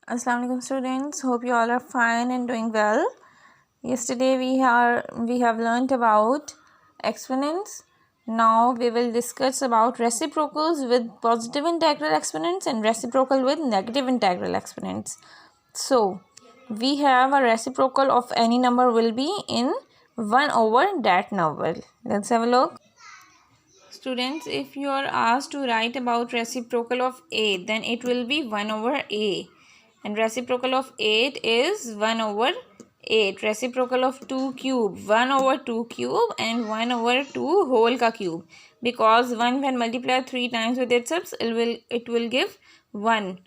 Assalamu alaikum students, hope you all are fine and doing well. Yesterday we have learnt about exponents. Now we will discuss about reciprocals with positive integral exponents and reciprocal with negative integral exponents. So we have a reciprocal of any number will be in 1 over that number. Let's have a look. Students, if you are asked to write about reciprocal of 8, then it will be 1 over a. And reciprocal of 8 is 1 over 8. Reciprocal of 2 cube, 1 over 2 cube and 1 over 2 whole ka cube. Because 1 when multiplied 3 times with itself, it will give 1.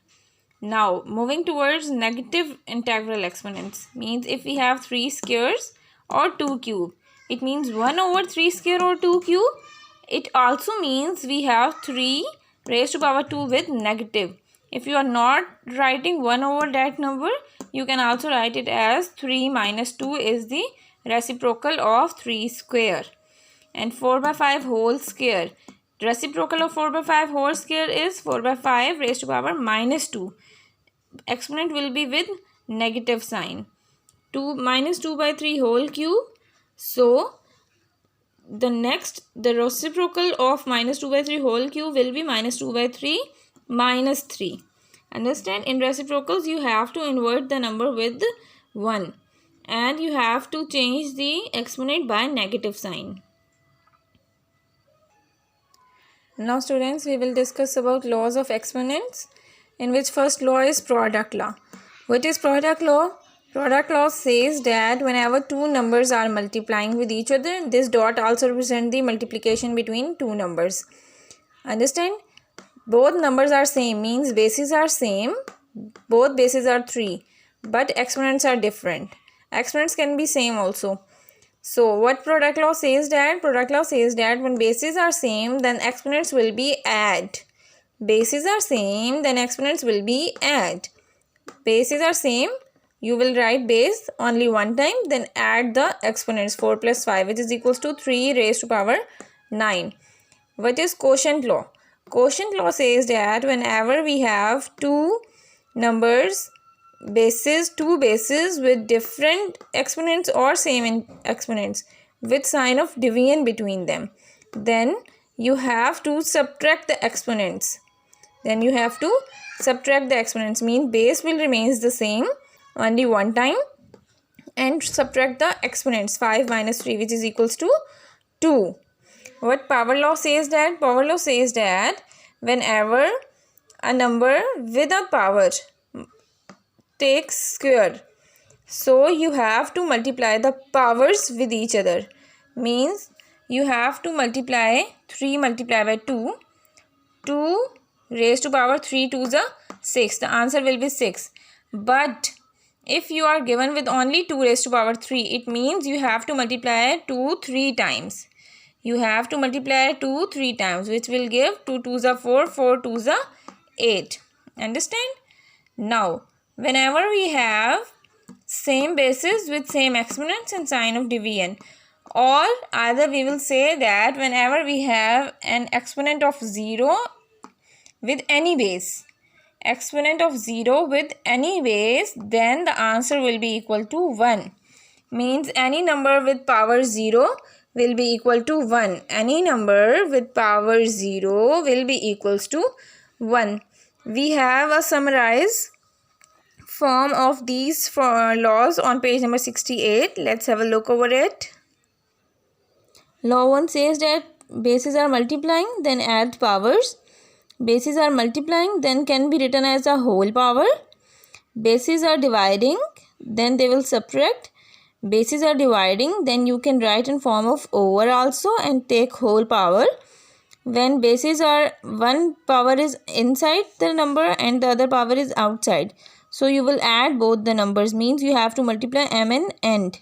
Now, moving towards negative integral exponents. Means if we have 3 squares or 2 cube, it means 1 over 3 square or 2 cube. It also means we have 3 raised to power 2 with negative. If you are not writing 1 over that number, you can also write it as 3 minus 2 is the reciprocal of 3 square. And 4 by 5 whole square. Reciprocal of 4 by 5 whole square is 4 by 5 raised to power minus 2. Exponent will be with negative sign. 2 minus 2 by 3 whole cube. So, the reciprocal of minus 2 by 3 whole cube will be minus 2 by 3 minus 3. Understand? In reciprocals, you have to invert the number with 1. And you have to change the exponent by negative sign. Now students, we will discuss about laws of exponents, in which first law is product law. What is product law? Product law says that whenever two numbers are multiplying with each other, this dot also represents the multiplication between two numbers. Understand? Both numbers are same, means bases are same. Both bases are 3, but exponents are different. Exponents can be same also. So what product law says that? Product law says that when bases are same, then exponents will be add. Bases are same, then exponents will be add. Bases are same, you will write base only one time, then add the exponents 4 plus 5, which is equals to 3 raised to power 9. What is quotient law? Quotient law says that whenever we have two numbers, two bases with different exponents or same exponents with sign of division between them, then you have to subtract the exponents. Mean base will remains the same only one time and subtract the exponents 5 minus 3, which is equals to 2. What power law says that? Power law says that whenever a number with a power takes square, so you have to multiply the powers with each other. Means you have to multiply 3 multiplied by 2. 2 raised to power 3 to the 6. The answer will be 6. But if you are given with only 2 raised to power 3, it means you have to multiply 2 3 times. You have to multiply 2 3 times, which will give 2 to the 4, 4 to the 8. Understand? Now, whenever we have same bases with same exponents and sign of division, or either we will say that whenever we have an exponent of 0 with any base, then the answer will be equal to 1. Means any number with power 0 will be equal to 1. Any number with power 0 will be equals to 1. We have a summarized form of these laws on page number 68. Let's have a look over it. Law 1 says that bases are multiplying, then add powers. Bases are multiplying, then can be written as a whole power. Bases are dividing, then they will subtract. Bases are dividing, then you can write in form of over also and take whole power. When bases are, one power is inside the number and the other power is outside, so you will add both the numbers, means you have to multiply m and end.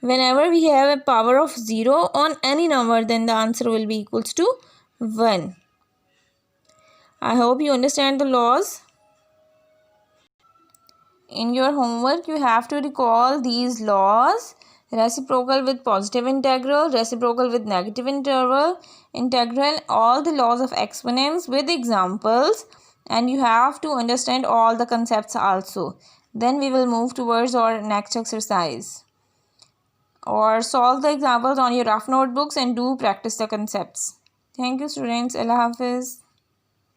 Whenever we have a power of 0 on any number, then the answer will be equals to 1. I hope you understand the laws. In your homework, you have to recall these laws: reciprocal with positive integral, reciprocal with negative integral, all the laws of exponents with examples, and you have to understand all the concepts also. Then we will move towards our next exercise, or solve the examples on your rough notebooks and do practice the concepts. Thank you students. Allah Hafiz.